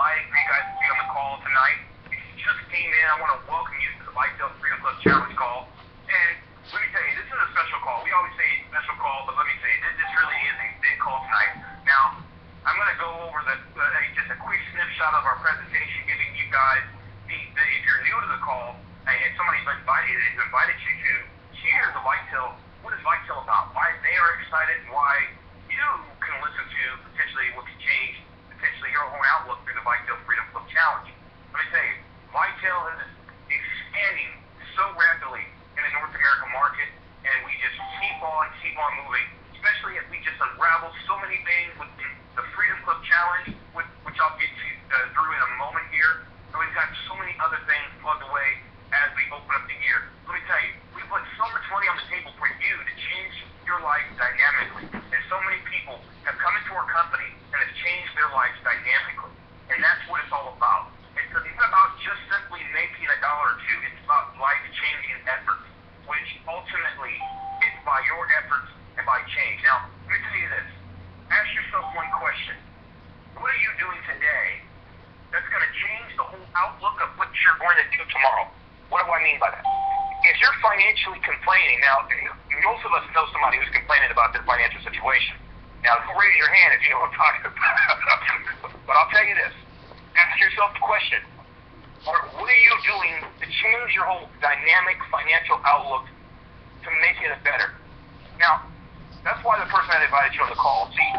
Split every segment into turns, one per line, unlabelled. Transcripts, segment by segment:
delighted for you guys to be on the call tonight. If you just came in, I want to welcome you to the Vitel Freedom Club Challenge call. And let me tell you, this is a special call. We always say special call, but let me say, this really is a big call tonight. Now, I'm going to go over just a quick snapshot of our presentation, giving you guys, if you're new to the call, and somebody's invited you to hear the Vitel, what is Vitel about, why they are excited, and why you can listen to potentially what can change potentially your own outlook through the Vitel Freedom Club Challenge. Let me tell you, Vitel is expanding so rapidly in the North American market, and we just keep on moving, especially as we just unravel so many things with the Freedom Club Challenge, which I'll get to through in a moment here. And we've got so many other things plugged away as we open up the year. Let me tell you, we put so much money on the table for you to change your life dynamically. And so many people have come into our company and have changed their lives dynamically. And that's what it's all about. It's not about just simply making $1 or $2. It's about life-changing efforts, which ultimately is by your efforts and by change. Now, let me tell you this. Ask yourself one question. What are you doing today that's going to change the whole outlook of what you're going to do tomorrow? What do I mean by that? If you're financially complaining, now, most of us know somebody who's complaining about their financial situation. Now, don't raise your hand if you know what I'm talking about. But I'll tell you this. Ask yourself the question. What are you doing to change your whole dynamic financial outlook to make it better? Now, that's why the person that invited you on the call. See,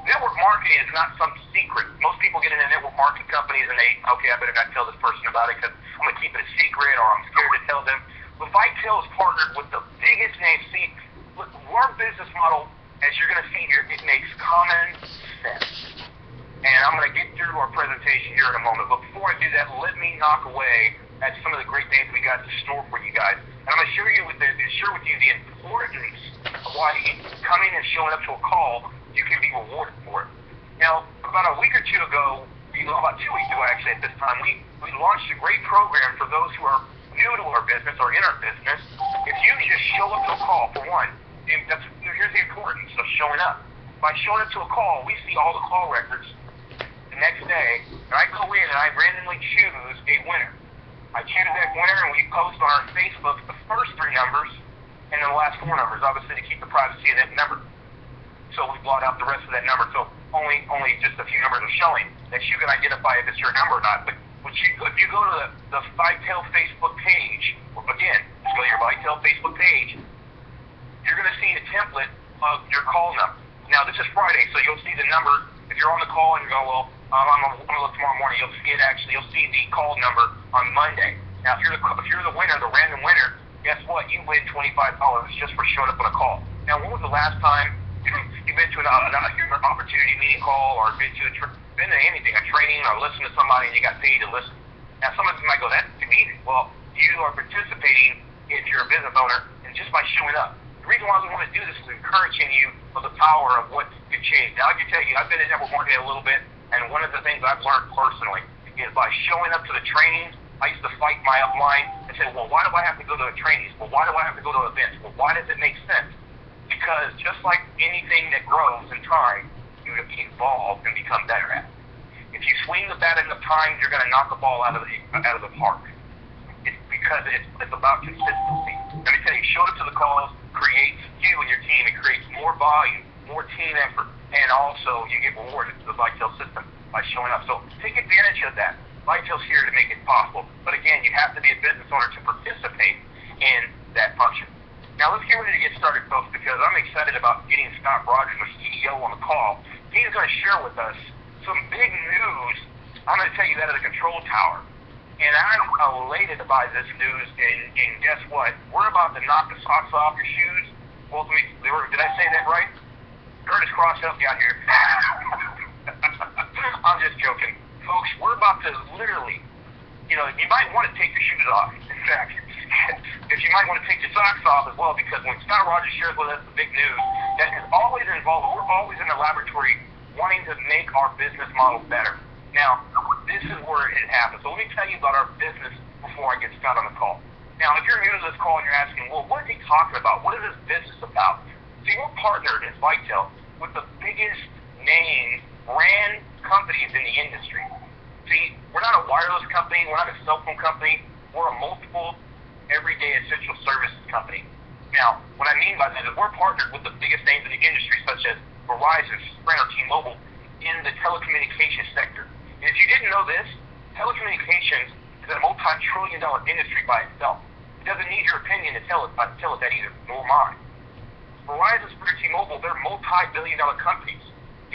network marketing is not some secret. Most people get into network marketing companies and I better not tell this person about it because I'm going to keep it a secret or I'm scared to tell them. But Vitel is partnered with the biggest names. See, look, our business model, as you're going to see here, it makes common sense. And I'm going to get through our presentation here in a moment. But before I do that, let me knock away at some of the great things we got to store for you guys. And I'm going to share with you the importance of why coming and showing up to a call, you can be rewarded for it. Now, about a week or two ago, about 2 weeks ago actually at this time, we launched a great program for those who are new to our business or in our business. If you just show up to a call, for one, here's the importance of showing up. By showing up to a call, we see all the call records the next day, and I go in and I randomly choose a winner. I choose that winner, and we post on our Facebook the first 3 numbers and then the last 4 numbers, obviously to keep the privacy of that number. So we blot out the rest of that number, so only just a few numbers are showing that you can identify if it's your number or not. But if you go to the Vitel Facebook page, again, just go to your Vitel Facebook page, you're going to see a template of your call number. Now, this is Friday, so you'll see the number. If you're on the call and you go, well, I'm going to look tomorrow morning, you'll see the call number on Monday. Now, if you're the winner, the random winner, guess what? You win $25 just for showing up on a call. Now, when was the last time you've been to an opportunity meeting call or been to anything, a training, or listened to somebody and you got paid to listen? Now, some of you might go, that's convenient. Well, you are participating if you're a business owner and just by showing up. The reason why we want to do this is encouraging you of the power of what could change. Now, I can tell you, I've been in network marketing a little bit, and one of the things I've learned personally is by showing up to the trainings, I used to fight my upline and say, well, why do I have to go to the trainings? Well, why do I have to go to events? Well, why does it make sense? Because just like anything that grows in time, you have to evolve and become better at it. If you swing the bat enough times, you're going to knock the ball out of the park. It's because it's about consistency. Let me tell you, showing up to the calls creates you and your team. It creates more volume, more team effort, and also you get rewarded to the Vitel system by showing up. So take advantage of that. Vitel's here to make it possible. But again, you have to be a business owner to participate in that function. Now let's get ready to get started, folks, because I'm excited about getting Scott Rogers, the CEO, on the call. He's going to share with us some big news. I'm going to tell you that at the control tower. And I'm elated by this news, and guess what? We're about to knock the socks off your shoes. Well, did I say that right? Curtis Cross helped you out here. I'm just joking. Folks, we're about to literally, you might want to take your shoes off. In fact, if you might want to take your socks off as well, because when Scott Rogers shares with us the big news, that is always involved. We're always in the laboratory wanting to make our business model better. Now, this is where it happens. So let me tell you about our business before I get Scott on the call. Now, if you're new to this call and you're asking, well, what is he talking about? What is this business about? See, we're partnered as Vitel with the biggest name brand companies in the industry. See, wireless company. We're not a cell phone company. We're a multiple everyday essential services company. Now, what I mean by that is we're partnered with the biggest names in the industry, such as Verizon, Sprint, or T-Mobile, in the telecommunications sector. And if you didn't know this, telecommunications is a multi-trillion-dollar industry by itself. It doesn't need your opinion to tell it that either, nor mine. Verizon, Sprint, T-Mobile, they're multi-billion-dollar companies.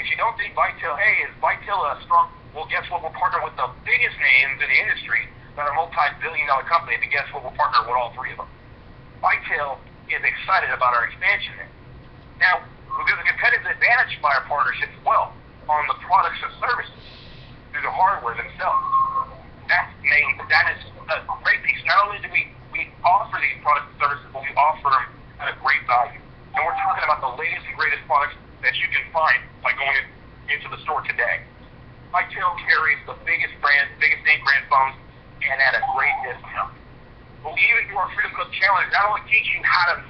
If you don't think Vitel, hey, is Vitel a strong? Well, guess what? We're partnering with the biggest names in the industry that are multi-billion-dollar companies, and guess what? We're partnering with all three of them. Vitel is excited about our expansion there. Now, there's a competitive advantage by our partnership as well on the products and services through the hardware themselves. That is a great piece. Not only do we offer these products and services, but we offer them at a great value. And we're talking about the latest and greatest products that you can find by going into the store today. Vitel carries the biggest name brand phones and at a great discount. But we even do our Freedom Club Challenge, not only teach you how to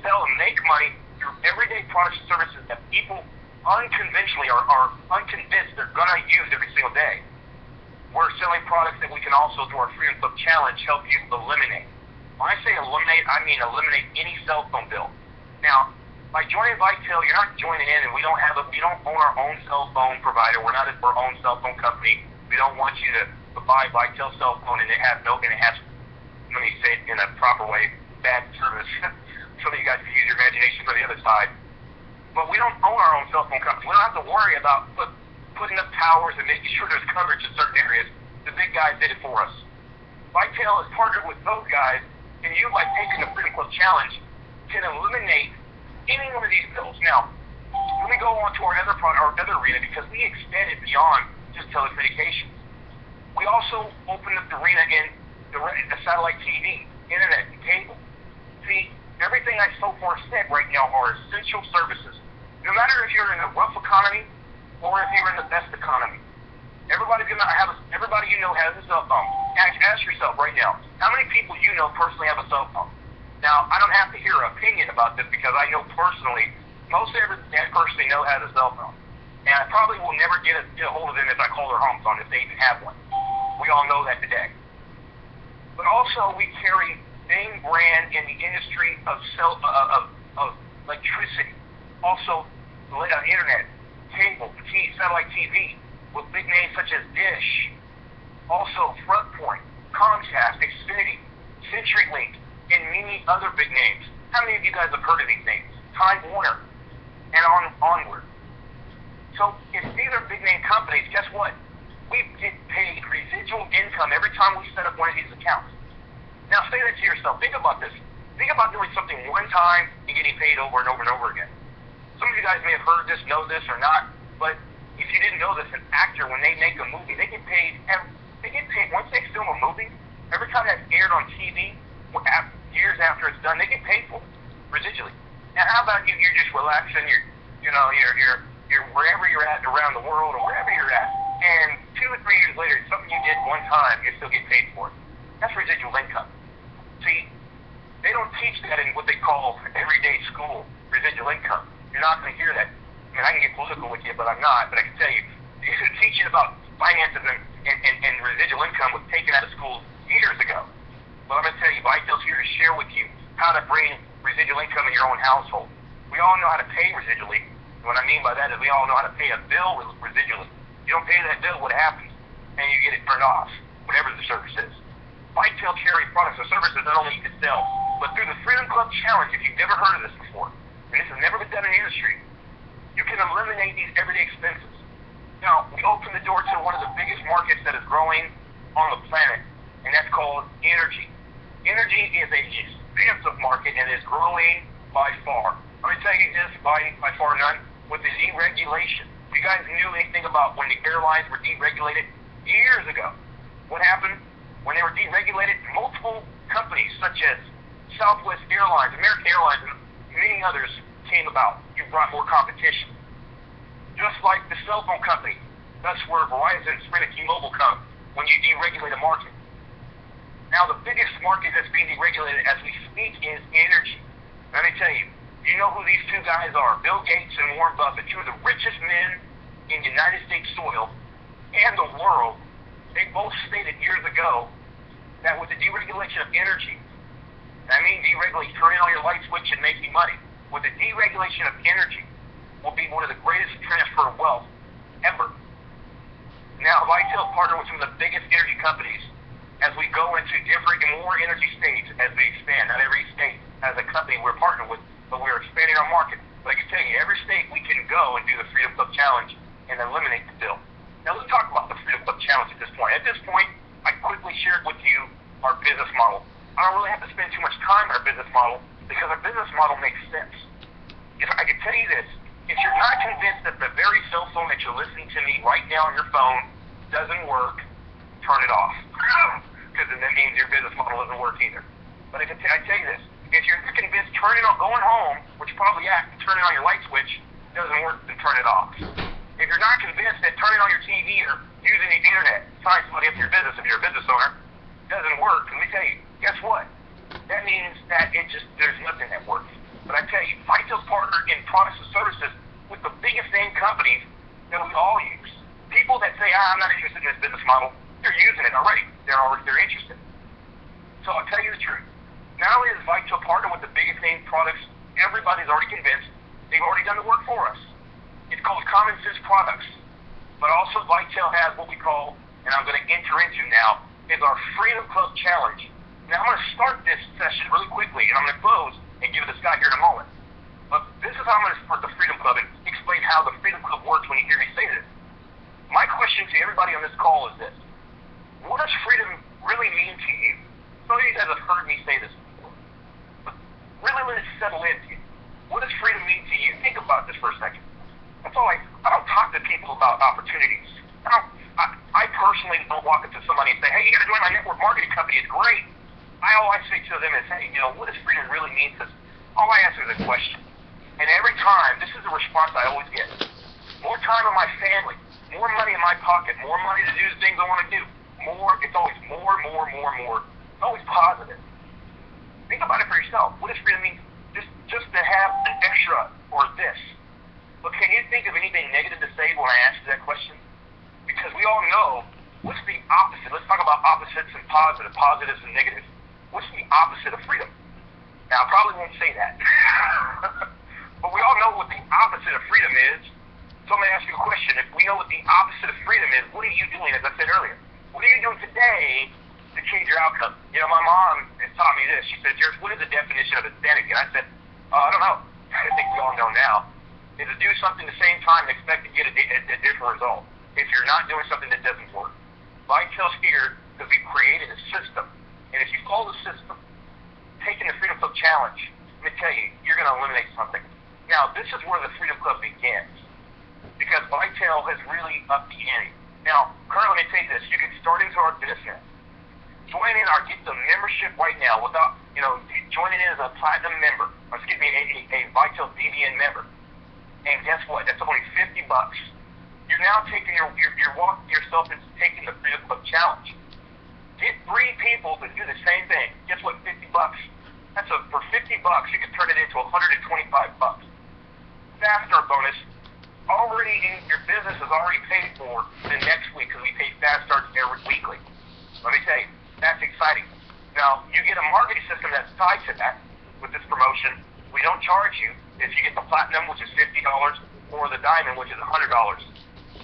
sell and make money through everyday products and services that people unconventionally are unconvinced they're going to use every single day. We're selling products that we can also, through our Freedom Club Challenge, help you eliminate. When I say eliminate, I mean eliminate any cell phone bill. Now, by joining Vitel, you're not joining in, and we don't own our own cell phone provider. We're not our own cell phone company. We don't want you to buy Vitel cell phone and it has, let me say it in a proper way, bad service. Some of you guys can use your imagination for the other side. But we don't own our own cell phone company. We don't have to worry about putting up towers and making sure there's coverage in certain areas. The big guys did it for us. Vitel is partnered with those guys, and you, by taking the Freedom Club Challenge, can eliminate any one of these bills. Now, let me go on to our other arena, because we expanded beyond just telecommunications. We also opened up the arena in the satellite TV, internet, and cable. See, everything I so far said right now are essential services. No matter if you're in a rough economy or if you're in the best economy. Everybody you know has a cell phone. Ask yourself right now, how many people you know personally have a cell phone? Now, I don't have to hear an opinion about this, because I know personally, most everything I personally know has a cell phone. And I probably will never get a hold of them if I call their home phone, if they even have one. We all know that today. But also, we carry name brand in the industry of electricity. Also, internet, cable, satellite TV, with big names such as Dish. Also, FrontPoint, Comcast, Xfinity, CenturyLink, and many other big names. How many of you guys have heard of these names? Time Warner, and onward. So, if these are big name companies, guess what? We get paid residual income every time we set up one of these accounts. Now, say that to yourself. Think about this. Think about doing something one time and getting paid over and over and over again. Some of you guys may have heard this, know this, or not, but if you didn't know this, an actor, when they make a movie, they get paid once they film a movie. Every time that's aired on TV, years after it's done, they get paid for it residually. Now, how about you're just relaxing, you're wherever you're at around the world, or wherever you're at, and 2 or 3 years later, something you did one time, you still get paid for it. That's residual income. See, they don't teach that in what they call everyday school, residual income. You're not going to hear that. I mean, I can get political with you, but I'm not. But I can tell you, teaching about finances and residual income was taken out of schools years ago. Well, I'm going to tell you, Vitel's here to share with you how to bring residual income in your own household. We all know how to pay residually. What I mean by that is we all know how to pay a bill residually. You don't pay that bill, what happens? And you get it turned off, whatever the service is. Vitel carries products and services not only you can sell, but through the Freedom Club Challenge, if you've never heard of this before, and this has never been done in the industry, you can eliminate these everyday expenses. Now, we open the door to one of the biggest markets that is growing on the planet, and that's called energy. Energy is a expansive market and is growing by far. Let me tell you this, by far none, with the deregulation. If you guys knew anything about when the airlines were deregulated years ago, what happened? When they were deregulated, multiple companies such as Southwest Airlines, American Airlines, and many others came about. You brought more competition. Just like the cell phone company, that's where Verizon, Sprint, and T-Mobile come when you deregulate a market. Now, the biggest market that's being deregulated as we speak is energy. Let me tell you, you know who these two guys are, Bill Gates and Warren Buffett, two of the richest men in United States soil and the world. they both stated years ago that with the deregulation of energy, that means deregulate, turning on your light switch and making money. With the deregulation of energy, will be one of the greatest transfer of wealth ever. Now, Vitel partner with some of the biggest energy companies as we go into different and more energy states as we expand. Not every state has a company we're partnered with, but we're expanding our market. But I can tell you, every state we can go and do the Freedom Club Challenge and eliminate the bill. Now, let's talk about the Freedom Club Challenge at this point. At this point, I quickly shared with you our business model. I don't really have to spend too much time on our business model because our business model makes sense. If I can tell you this, if you're not convinced that the very cell phone that you're listening to me right now on your phone doesn't work, turn it off. Because then that means your business model doesn't work either. But I tell you this, if you're not convinced turning on, going home, which probably turning on your light switch doesn't work, then turn it off. If you're not convinced that turning on your TV or using the internet, sign somebody up to your business if you're a business owner, doesn't work, let me tell you, guess what? That means that there's nothing that works. But I tell you, Vitel's partner in products and services with the biggest name companies that we all use. People that say, I'm not interested in this business model, they're using it already. They're interested. So I'll tell you the truth. Not only is Vitel partner with the biggest name products, everybody's already convinced, they've already done the work for us. It's called Common Sense Products. But also Vitel has what we call, and I'm going to enter into now, is our Freedom Club Challenge. Now I'm going to start this session really quickly, and I'm going to close and give it to Scott here in a moment. But this is how I'm going to start the Freedom Club and explain how the Freedom Club works when you hear me say this. My question to everybody on this call is this. What does freedom really mean to you? Some of you guys have heard me say this before. But really let it settle into you. What does freedom mean to you? Think about this for a second. That's all I don't talk to people about opportunities. I personally don't walk up to somebody and say, hey, you got to join my network marketing company. It's great. All I say to them is, hey, what does freedom really mean to us? All I answer is a question. And every time, this is the response I always get. More time in my family, more money in my pocket, more money to do the things I want to do. It's always more. It's always positive. Think about it for yourself. What does freedom mean? Just to have an extra or this. But can you think of anything negative to say when I ask you that question? Because we all know, what's the opposite? Let's talk about opposites and positives and negatives. What's the opposite of freedom? Now, I probably won't say that. But we all know what the opposite of freedom is. So I'm going to ask you a question. If we know what the opposite of freedom is, what are you doing, as I said earlier? What are you doing today to change your outcome? My mom has taught me this. She said, Jared, what is the definition of insanity? And I said, I don't know. I think we all know now. Is to do something at the same time and expect to get a different result. If you're not doing something that doesn't work. Vitel's here because we've created a system. And if you follow the system, taking the Freedom Club Challenge, let me tell you, you're going to eliminate something. Now, this is where the Freedom Club begins. Because Vitel has really upped the ante. Now, currently, let me tell you this. You can start into our business. Join in or get the membership right now without, joining in as a platinum member. Or excuse me, a Vitel BVN member. And guess what? That's only $50. You're now taking you're walking yourself into taking the Freedom Club Challenge. Get 3 people to do the same thing. Guess what? $50. For $50, you can turn it into $125. Fast Start bonus. Already in your business is already paid for the next week because we pay Fast Starts every weekly. Let me tell you, that's exciting. Now, you get a marketing system that's tied to that with this promotion. We don't charge you if you get the Platinum, which is $50, or the Diamond, which is $100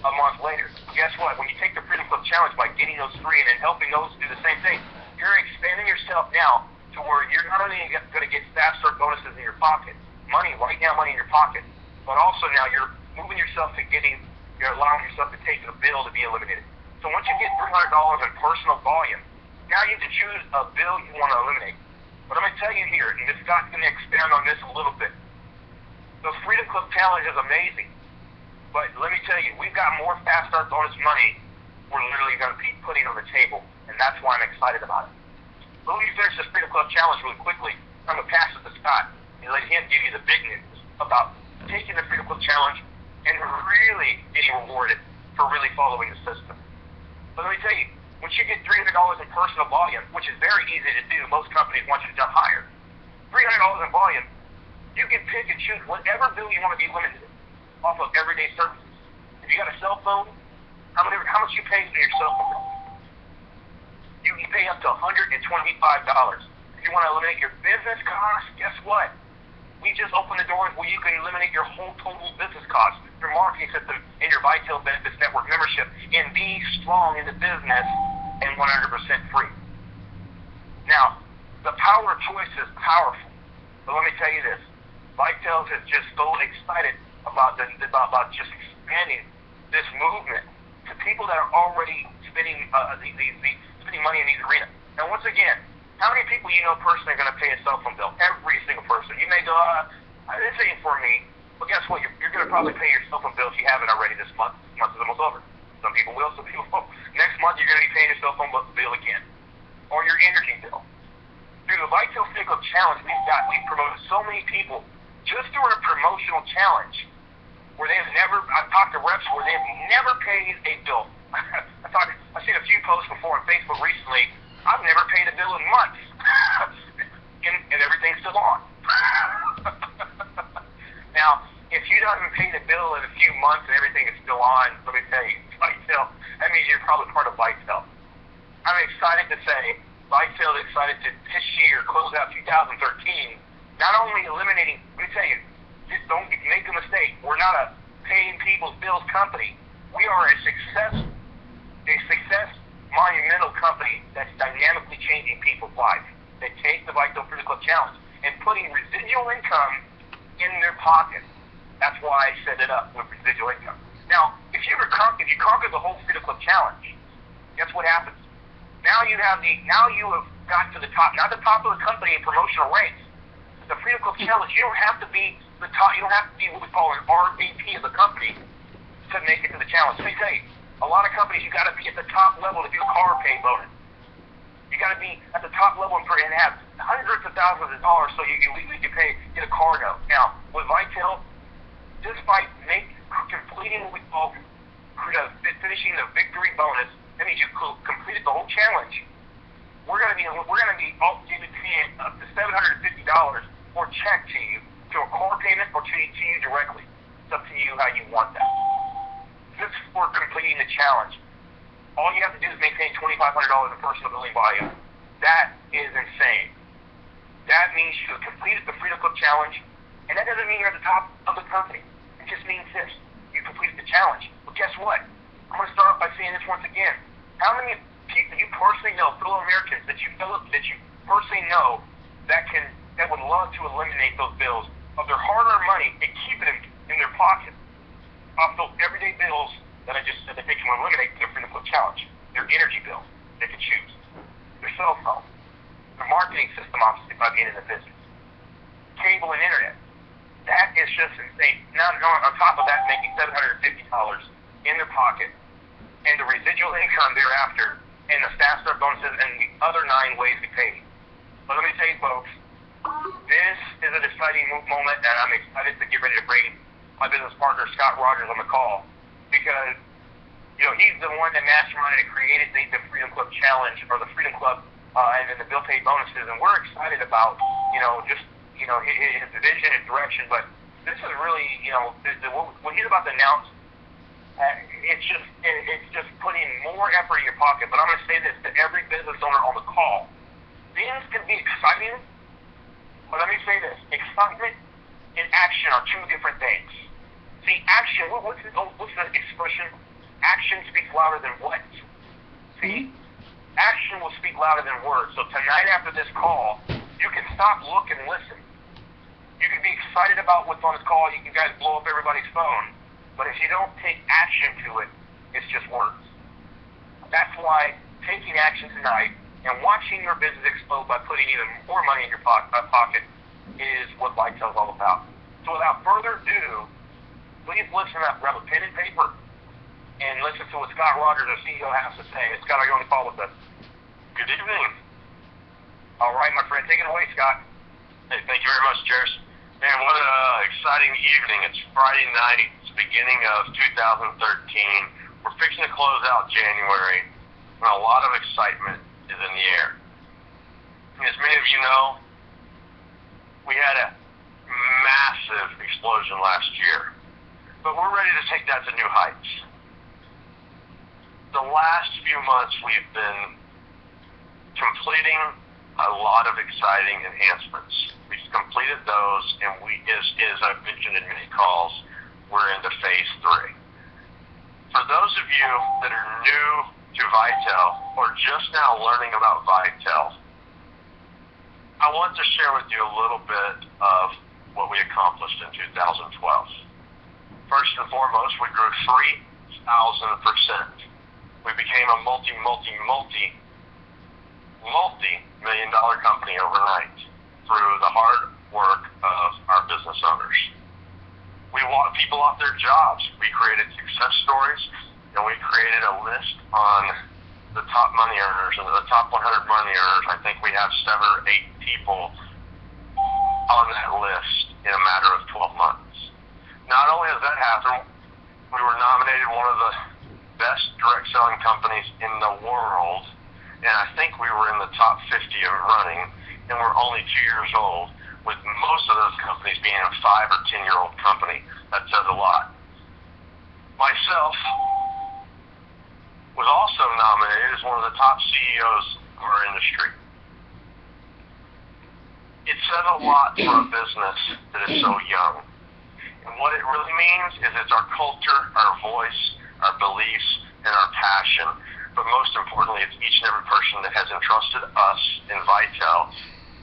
a month later. Guess what? When you take the Freedom Club Challenge by getting those 3 and then helping those do the same thing, you're expanding yourself now to where you're not only going to get Fast Start bonuses in your pocket, money in your pocket, but also now you're moving yourself to you're allowing yourself to take a bill to be eliminated. So once you get $300 in personal volume, now you can choose a bill you want to eliminate. But I'm going to tell you here, and Scott's going to expand on this a little bit. The Freedom Club Challenge is amazing. But let me tell you, we've got more Fast Start bonus money we're literally going to be putting on the table, and that's why I'm excited about it. But let me finish this Freedom Club Challenge really quickly. I'm going to pass it to Scott and let him give you the big news about taking the Freedom Club Challenge and really getting rewarded for really following the system. But let me tell you, once you get $300 in personal volume, which is very easy to do, most companies want you to jump higher. $300 in volume, you can pick and choose whatever bill you want to be limited off of everyday services. If you got a cell phone, how much you pay for your cell phone bill? to $125. If you want to eliminate your business costs, guess what? We just opened the doors where you can eliminate your whole total business costs, your marketing system, and your Vitel Benefits Network membership, and be strong in the business and 100% free. Now, the power of choice is powerful. But let me tell you this. Vitel is just so excited about just expanding this movement to people that are already spending spending money in these arenas. Now, once again, how many people you know personally are going to pay a cell phone bill? Every single person. You may go, this ain't for me. Well, guess what? You're going to probably pay your cell phone bill if you haven't already this month. This month is almost over. Some people will, some people won't. Next month, you're going to be paying your cell phone bill again. Or your energy bill. Through the Vitel Physical Challenge, we've promoted so many people just through a promotional challenge where I've talked to reps where they've never paid a bill. I've seen a few posts before on Facebook recently. I've never paid a bill in months, and everything's still on. Now, if you haven't paid a bill in a few months and everything is still on, let me tell you, Vitel, that means you're probably part of Vitel. I'm excited to say Vitel is excited to this year close out 2013, not only eliminating, let me tell you, just don't make a mistake. We're not a paying people's bills company. We are a success monumental company that's dynamically changing people's lives. They take the Vitel Freedom Club Challenge and putting residual income in their pocket. That's why I set it up with residual income. Now, if you conquer the whole Freedom Club Challenge, guess what happens? Now you have got to the top, not the top of the company in promotional ranks. The Freedom Club Challenge, you don't have to be the top, you don't have to be what we call an RVP of the company to make it to the challenge. Let me tell you, a lot of companies, you got to be at the top level to do a car pay bonus. You got to be at the top level and have hundreds of thousands of dollars so you can legally get a car note. Now, with Vitel, just by completing what we call finishing the victory bonus, that means you completed the whole challenge. We're going to be paying up to $750 or check to you to a car payment or to you directly. It's up to you how you want that. This is for completing the challenge. All you have to do is maintain $2,500 in personal billing volume. That is insane. That means you have completed the Freedom Club Challenge, and that doesn't mean you're at the top of the company. It just means this. You completed the challenge. But guess what? I'm going to start off by saying this once again. How many people you personally know, fellow Americans, that you personally know that would love to eliminate those bills of their hard-earned money and keep it in their pocket off those everyday bills that I just said that they can eliminate their Freedom Club Challenge, their energy bill they can choose, their cell phone, their marketing system, obviously, by being in the business, cable and internet. That is just insane. Now, on top of that, making $750 in their pocket, and the residual income thereafter, and the staff start bonuses, and the other 9 ways we pay. But let me tell you, folks, this is an exciting moment, and I'm excited to get ready to bring my business partner, Scott Rogers, on the call, because, he's the one that masterminded and created the Freedom Club Challenge, or the Freedom Club, and then the bill pay bonuses, and we're excited about, his vision and direction, but this is really, what he's about to announce, it's just putting more effort in your pocket. But I'm going to say this to every business owner on the call. Things can be exciting, but let me say this. Excitement and action are 2 different things. See, action, what's the expression? Action speaks louder than what? See? Action will speak louder than words. So tonight after this call, you can stop, look, and listen. You can be excited about what's on this call. You can guys blow up everybody's phone. But if you don't take action to it, it's just words. That's why taking action tonight and watching your business explode by putting even more money in your pocket is what Vitel is all about. So without further ado, please listen up, grab a pen and paper, and listen to what Scott Rogers, our CEO, has to say. Scott, are you on the call with us?
Good evening.
All right, my friend, take it away, Scott.
Hey, thank you very much, Jairus. Man, what an exciting evening. It's Friday night. It's the beginning of 2013. We're fixing to close out January, and a lot of excitement is in the air. As many of you know, we had a massive explosion last year, but we're ready to take that to new heights. The last few months we've been completing a lot of exciting enhancements. We've completed those, and as I've mentioned in many calls, we're into phase 3. For those of you that are new to vitel or just now learning about vitel, I want to share with you a little bit of what we accomplished in 2012. First and foremost, we grew 3,000%. We became a multi-million dollar company overnight through the hard work of our business owners. We want people off their jobs. We created success stories, and we created a list on the top money earners, and the top 100 money earners. I think we have 7 or 8 people on that list in a matter of 12 months. Not only has that happened, we were nominated one of the best direct selling companies in the world, and I think we were in the top 50 of running, and we're only 2 years old, with most of those companies being a 5 or 10-year-old company. That says a lot. Myself was also nominated as one of the top CEOs of our industry. It says a lot for a business that is so young. And what it really means is it's our culture, our voice, our beliefs, and our passion. But most importantly, it's each and every person that has entrusted us in vitel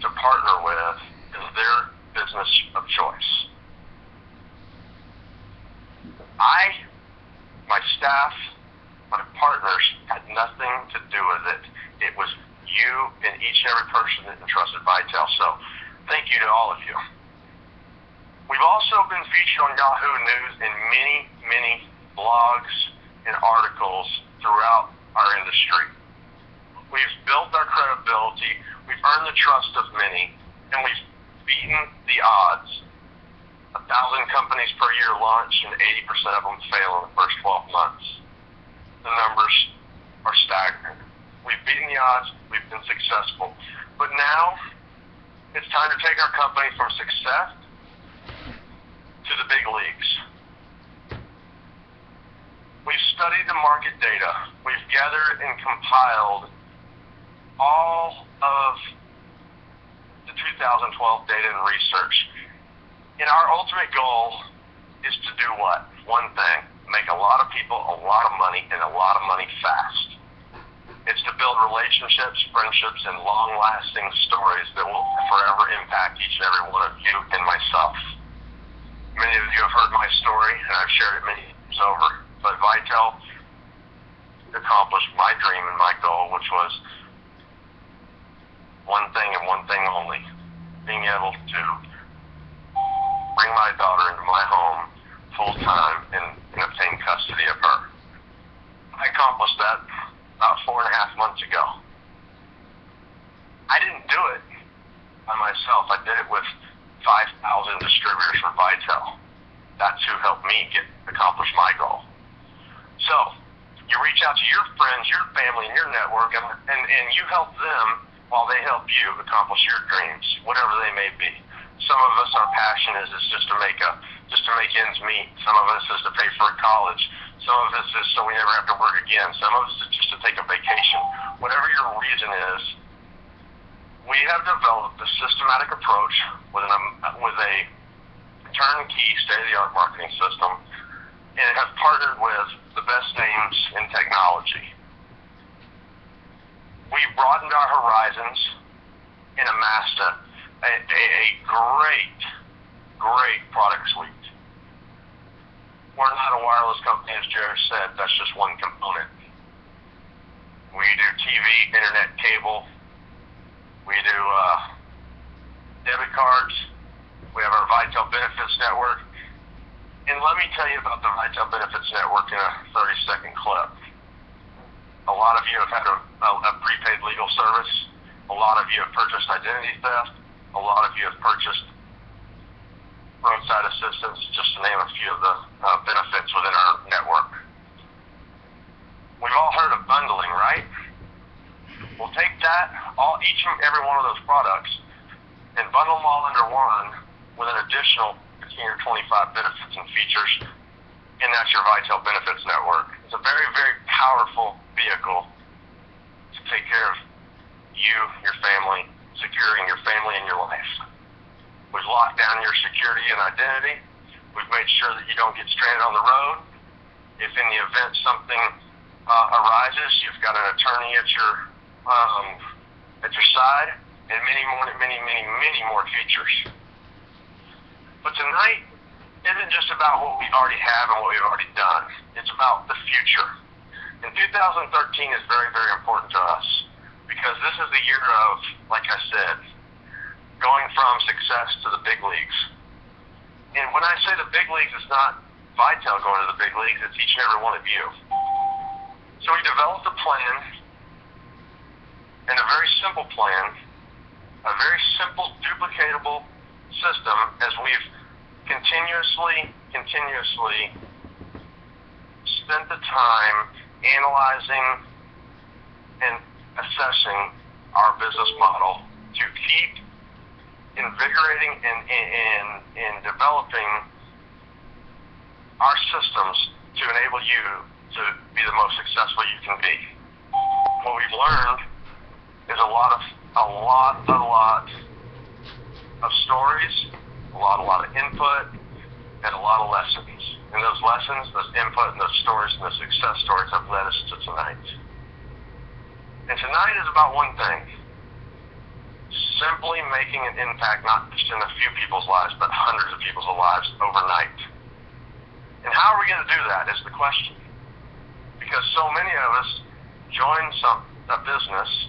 to partner with as their business of choice. My staff, my partners had nothing to do with it. It was you and each and every person that entrusted vitel. So thank you to all of you. We've also been featured on Yahoo News in many blogs and articles throughout our industry. We've built our credibility, we've earned the trust of many, and we've beaten the odds. 1,000 companies per year launch, and 80% of them fail in the first 12 months. The numbers are staggering. We've beaten the odds, we've been successful. But now, it's time to take our company from success to the big leagues. We've studied the market data. We've gathered and compiled all of the 2012 data and research. And our ultimate goal is to do what? One thing, make a lot of people a lot of money, and a lot of money fast. It's to build relationships, friendships, and long-lasting stories that will forever impact each and every one of you and myself. Many of you have heard my story, and I've shared it many times over. But vitel accomplished my dream and my goal, which was one thing and one thing only: being able to bring my daughter into my home full-time and obtain custody of her. I accomplished that about 4.5 months ago. I didn't do it by myself. I did it with 5,000 distributors for vitel. That's who helped me accomplish my goal. So, you reach out to your friends, your family, and your network, and you help them while they help you accomplish your dreams, whatever they may be. Some of us, our passion is just to make ends meet. Some of us is to pay for college. Some of us is so we never have to work again. Some of us is just to take a vacation. Whatever your reason is, we have developed a systematic approach with a turnkey state-of-the-art marketing system, and have partnered with the best names in technology. We broadened our horizons and amassed a great product suite. We're not a wireless company, as Jared said. That's just one component. We do TV, internet, cable. We do debit cards. We have our Vitel Benefits Network. And let me tell you about the Vitel Benefits Network in a 30-second clip. A lot of you have had a prepaid legal service. A lot of you have purchased identity theft. A lot of you have purchased roadside assistance, just to name a few of the benefits within our network. We've all heard of bundling, right? We'll take that, each and every one of those products, and bundle them all under one with an additional 15 or 25 benefits and features, and that's your Vitel Benefits Network. It's a very, very powerful vehicle to take care of you family, securing your family and your life. We've locked down your security and identity. We've made sure that you don't get stranded on the road. If in the event something arises, you've got an attorney at your side, and many more features. But tonight isn't just about what we already have and what we've already done. It's about the future. And 2013 is very, very important to us because this is the year of, like I said, going from success to the big leagues. And when I say the big leagues, it's not Vitel going to the big leagues, it's each and every one of you. So we developed a plan, and a very simple plan, a very simple, duplicatable system as we've continuously spent the time analyzing and assessing our business model to keep invigorating and developing our systems to enable you to be the most successful you can be. What we've learned is a lot of stories, a lot of input, and a lot of lessons. And those lessons, those input, and those stories, and those success stories have led us to tonight. And tonight is about one thing: simply making an impact not just in a few people's lives, but hundreds of people's lives overnight. And how are we going to do that is the question. Because so many of us join a business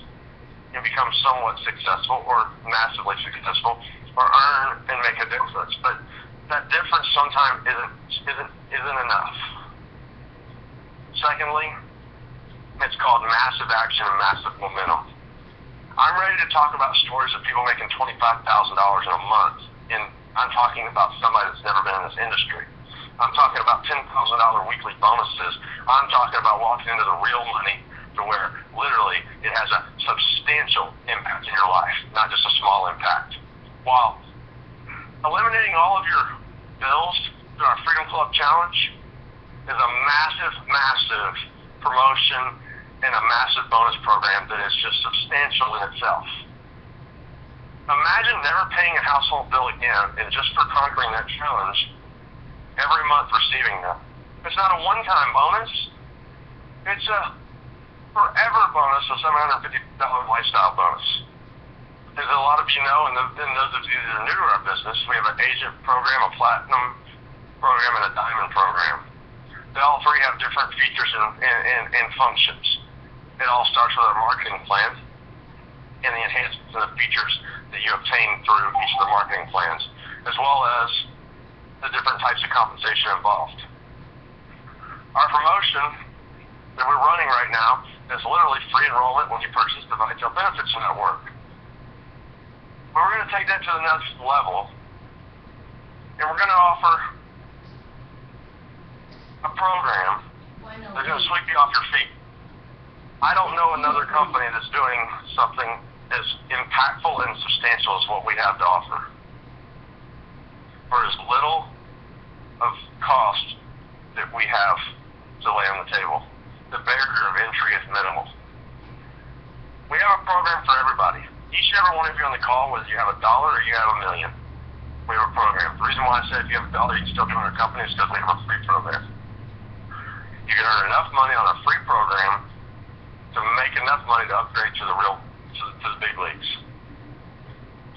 and become somewhat successful or massively successful or earn and make a difference. But that difference sometimes isn't enough. Secondly, it's called massive action and massive momentum. I'm ready to talk about stories of people making $25,000 in a month, and I'm talking about somebody that's never been in this industry. I'm talking about $10,000 weekly bonuses. I'm talking about walking into the real money to where literally it has a substantial impact in your life, not just a small impact. While eliminating all of your bills through our Freedom Club Challenge is a massive promotion and a massive bonus program that is just substantial in itself. Imagine never paying a household bill again, and just for conquering that challenge, every month receiving them. It's not a one-time bonus. It's a forever bonus, a $750 lifestyle bonus. As a lot of you know, and those of you that are new to our business, we have an agent program, a platinum program, and a diamond program. They all three have different features and functions. It all starts with our marketing plan and the enhancements and the features that you obtain through each of the marketing plans, as well as the different types of compensation involved. Our promotion that we're running right now is literally free enrollment when you purchase the Vitel Benefits Network. But we're going to take that to the next level, and we're going to offer a program that's going to sweep you off your feet. I don't know another company that's doing something as impactful and substantial as what we have to offer for as little of cost that we have to lay on the table. The barrier of entry is minimal. We have a program for everybody. Each and every one of you on the call, whether you have $1 or you have $1 million, we have a program. The reason why I said if you have $1, you can still join our company is because we have a free program. You can earn enough money on a free program to make enough money to upgrade to the big leagues.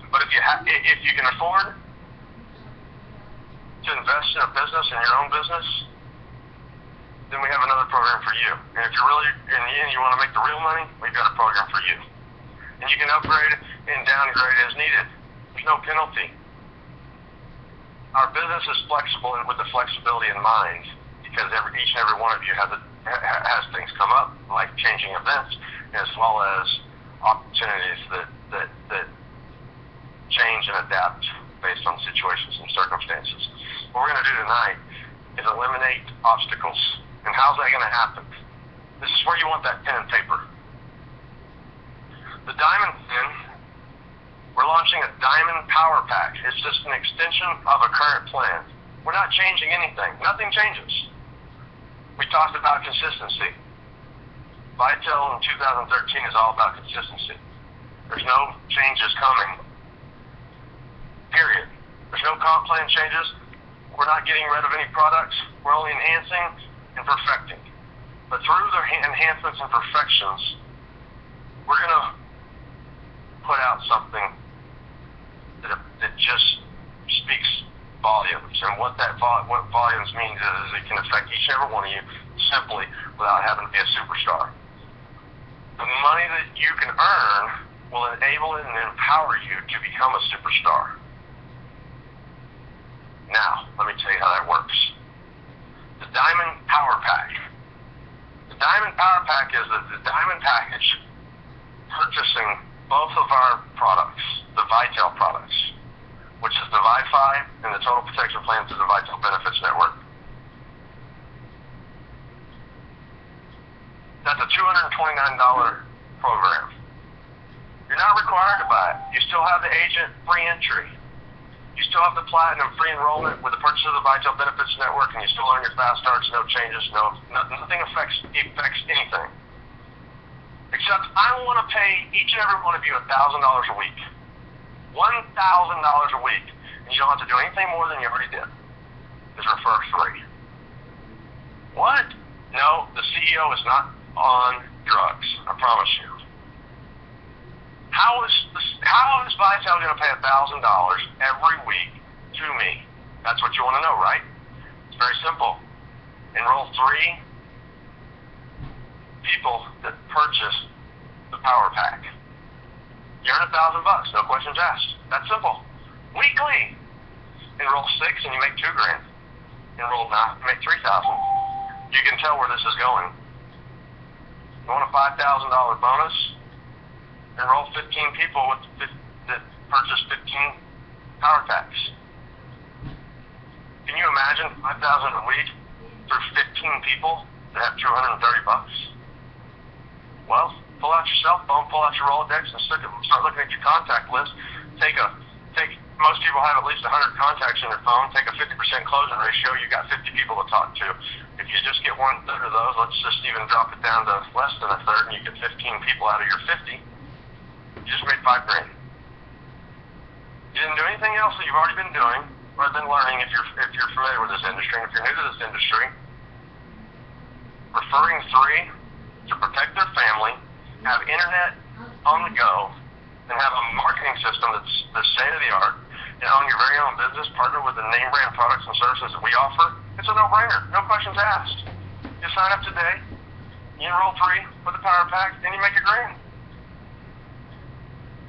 But if you can afford to invest in a business, in your own business, then we have another program for you. And if you're really in the end you want to make the real money, we've got a program for you. And you can upgrade and downgrade as needed. There's no penalty. Our business is flexible and with the flexibility in mind, because each and every one of you has things come up, life-changing events, as well as opportunities that change and adapt based on situations and circumstances. What we're going to do tonight is eliminate obstacles. And how's that going to happen? This is where you want that pen and paper. The Diamond Plan, we're launching a Diamond Power Pack. It's just an extension of a current plan. We're not changing anything. Nothing changes. We talked about consistency. Vitel in 2013 is all about consistency. There's no changes coming. Period. There's no comp plan changes. We're not getting rid of any products. We're only enhancing and perfecting. But through the enhancements and perfections, we're going to put out something that just speaks volumes. And what volumes means is it can affect each and every one of you simply without having to be a superstar. The money that you can earn will enable and empower you to become a superstar. Now, let me tell you how that works. The Diamond Power Pack. The Diamond Power Pack is the Diamond package purchasing both of our products, the vitel products, which is the Wi-Fi and the Total Protection Plan through the Vital Benefits Network. That's a $229 program. You're not required to buy it. You still have the agent free entry. You still have the platinum free enrollment with the purchase of the Vital Benefits Network, and you still earn your fast starts, no changes, nothing affects anything. Except I want to pay each and every one of you $1,000 a week. $1,000 a week. And you don't have to do anything more than you already did. Is refer free. What? No, the CEO is not on drugs. I promise you. How is Vital going to pay $1,000 every week to me? That's what you want to know, right? It's very simple. Enroll 3 people that purchase the Power Pack. You earn $1,000, no questions asked. That's simple. Weekly. Enroll 6 and you make $2,000. Enroll 9, you make $3,000. You can tell where this is going. You want a $5,000 bonus? Enroll 15 people that purchase 15 Power Packs. Can you imagine $5,000 a week through 15 people that have $230? Well, pull out your cell phone, pull out your Rolodex, and start looking at your contact list. Most people have at least 100 contacts in their phone. Take a 50% closing ratio. You got 50 people to talk to. If you just get 1/3 of those, let's just even drop it down to less than 1/3, and you get 15 people out of your 50. You just made $5,000. You didn't do anything else that you've already been doing or been learning if you're familiar with this industry. And if you're new to this industry, referring 3 to protect their family, have internet on the go, and have a marketing system that's the state of the art, and own your very own business, partner with the name brand products and services that we offer, it's a no-brainer. No questions asked. You sign up today, you enroll 3 with the Power Pack, then you make $1,000.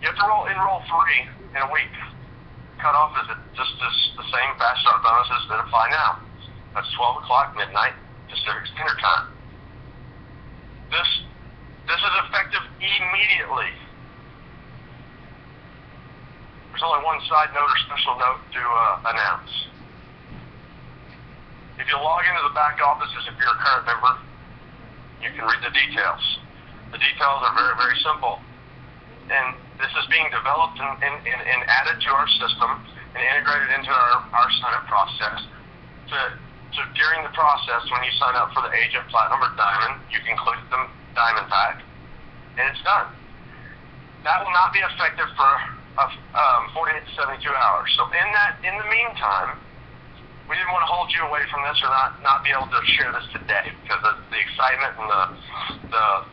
You have to enroll 3 in a week. Cutoff is just the same fast start bonuses that apply now. That's 12 o'clock midnight Pacific Standard Time. This is effective immediately. There's only one side note or special note to announce. If you log into the back office as if you're a current member, you can read the details. The details are very, very simple. And this is being developed and added to our system and integrated into our sign-up process. So during the process, when you sign up for the Agent Platinum or Diamond, you can click the Diamond Pack, and it's done. That will not be effective for 48 to 72 hours. So in the meantime, we didn't want to hold you away from this or not be able to share this today because of the excitement and the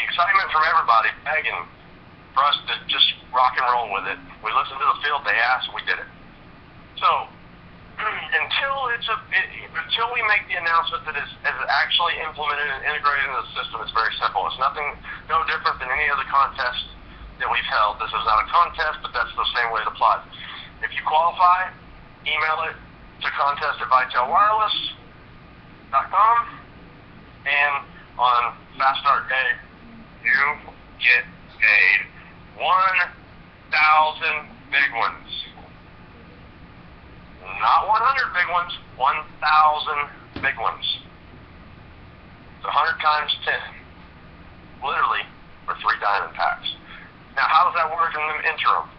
excitement from everybody begging for us to just rock and roll with it. We listened to the field, they asked, we did it. So until we make the announcement that is actually implemented and integrated into the system, it's very simple. It's no different than any other contest that we've held. This is not a contest, but that's the same way it applies. If you qualify, email it to contest@vitelwireless.com, and on Fast Start Day, you get paid 1,000 big ones. Not 100 big ones, 1,000 big ones. It's 100 times 10. Literally, for 3 Diamond Packs. Now, how does that work in the interim?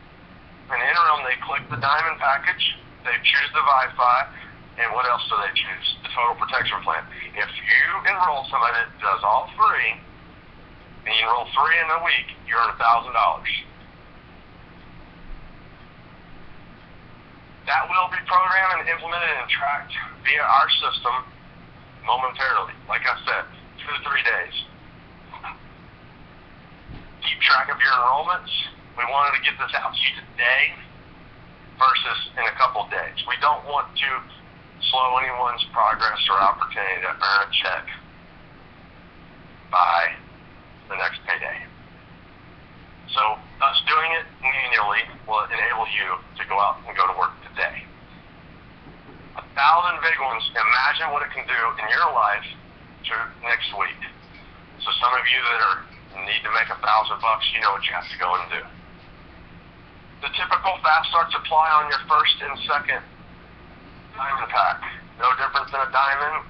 In the interim, they click the Diamond package, they choose the Wi-Fi, and what else do they choose? The Total Protection Plan. If you enroll somebody that does all 3, and you enroll 3 in a week, you earn $1,000. That will be programmed and implemented and tracked via our system momentarily. Like I said, 2 to 3 days. Keep track of your enrollments. We wanted to get this out to you today versus in a couple days. We don't want to slow anyone's progress or opportunity to earn a check by the next payday. So us doing it manually will enable you to go out and go to work today. 1,000 big ones. Imagine what it can do in your life to next week. So some of you that need to make $1,000, you know what you have to go and do. The typical fast start supply on your first and second diamond pack. No different than a diamond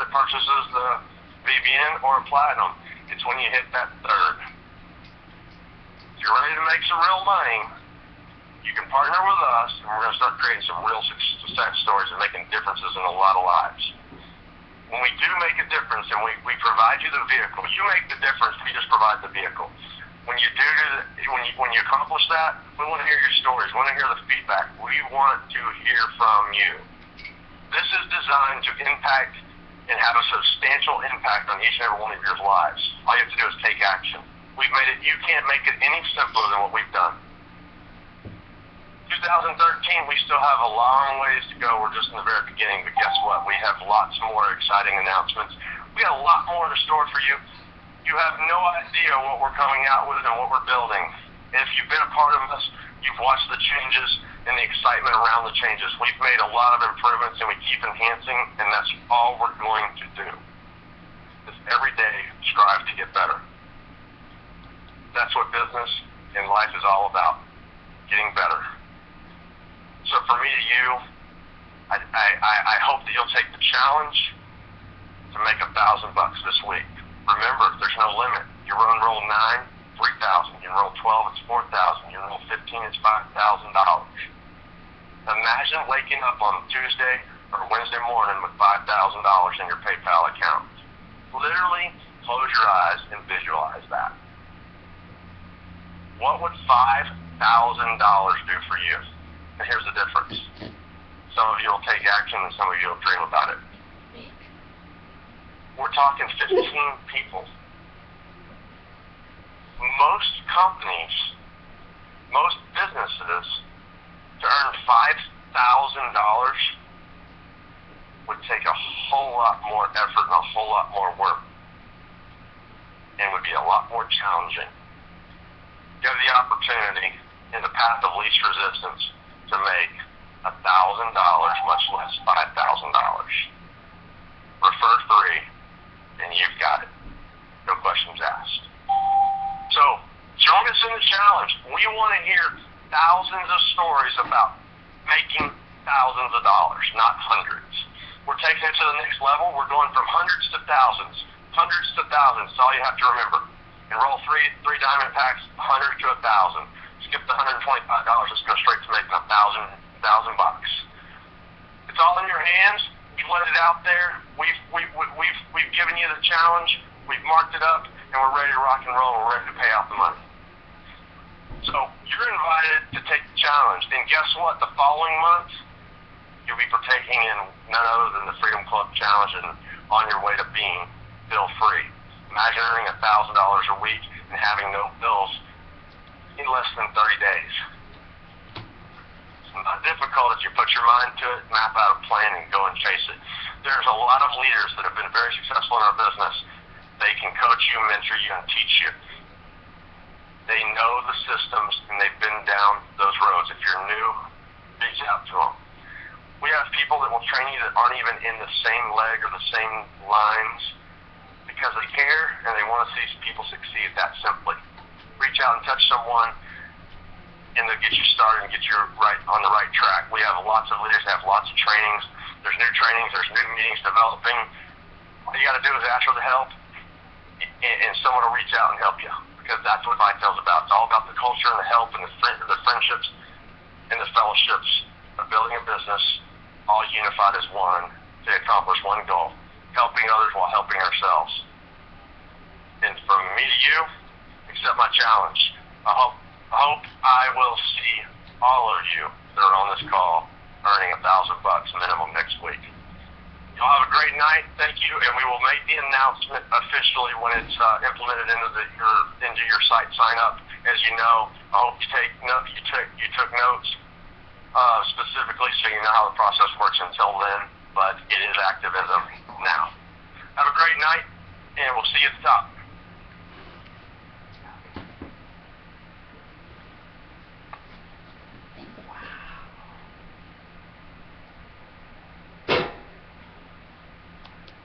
that purchases the BBN or a platinum. It's when you hit that third. If you're ready to make some real money, you can partner with us, and we're going to start creating some real success stories and making differences in a lot of lives. When we do make a difference and we provide you the vehicle, you make the difference, we just provide the vehicle. When you accomplish that, we want to hear your stories. We want to hear the feedback. We want to hear from you. This is designed to impact and have a substantial impact on each and every one of your lives. All you have to do is take action. We've made it, you can't make it any simpler than what we've done. 2013, we still have a long ways to go. We're just in the very beginning, but guess what? We have lots more exciting announcements. We got a lot more in store for you. You have no idea what we're coming out with and what we're building. And if you've been a part of us, you've watched the changes and the excitement around the changes. We've made a lot of improvements and we keep enhancing, and that's all we're going to do. Is every day strive to get better. That's what business and life is all about, getting better. So for me to you, I hope that you'll take the challenge to make $1,000 this week. Remember, there's no limit. You enroll 9, $3,000. You enroll 12, it's $4,000. You enroll 15, it's $5,000. Imagine waking up on Tuesday or Wednesday morning with $5,000 in your PayPal account. Literally, close your eyes and visualize that. What would $5,000 do for you? And here's the difference. Some of you will take action and some of you will dream about it. We're talking 15 people. Most companies, most businesses, to earn $5,000 would take a whole lot more effort and a whole lot more work and would be a lot more challenging. You have the opportunity in the path of least resistance to make $1,000, much less $5,000. Refer 3, and you've got it. No questions asked. So, join us in the challenge. We want to hear thousands of stories about making thousands of dollars, not hundreds. We're taking it to the next level. We're going from hundreds to thousands. Hundreds to thousands. That's all you have to remember. Enroll 3 diamond packs, 100 to 1,000. Skip the $125. Let's go straight to making $1,000. It's all in your hands. We've let it out there. We've given you the challenge. We've marked it up, and we're ready to rock and roll. We're ready to pay out the money. So you're invited to take the challenge. And guess what? The following month, you'll be partaking in none other than the Freedom Club Challenge and on your way to being bill-free. Imagine earning $1,000 a week and having no bills in less than 30 days. It's not difficult if you put your mind to it, map out a plan, and go and chase it. There's a lot of leaders that have been very successful in our business. They can coach you, mentor you, and teach you. They know the systems, and they've been down those roads. If you're new, reach out to them. We have people that will train you that aren't even in the same leg or the same lines because they care and they want to see people succeed that simply. Reach out and touch someone, and they'll get you started and get you right on the right track. We have lots of leaders that have lots of trainings. There's new trainings. There's new meetings developing. All you got to do is ask for the help, and someone will reach out and help you because that's what Vitel's about. It's all about the culture and the help and the friendships and the fellowships of building a business, all unified as one to accomplish one goal, helping others while helping ourselves. And from me to you, accept my challenge. I hope I will see all of you that are on this call earning $1,000 minimum next week. Y'all have a great night. Thank you, and we will make the announcement officially when it's implemented into your site sign up. As you know, I hope you took notes specifically so you know how the process works until then. But it is active as of now. Have a great night, and we'll see you at the top.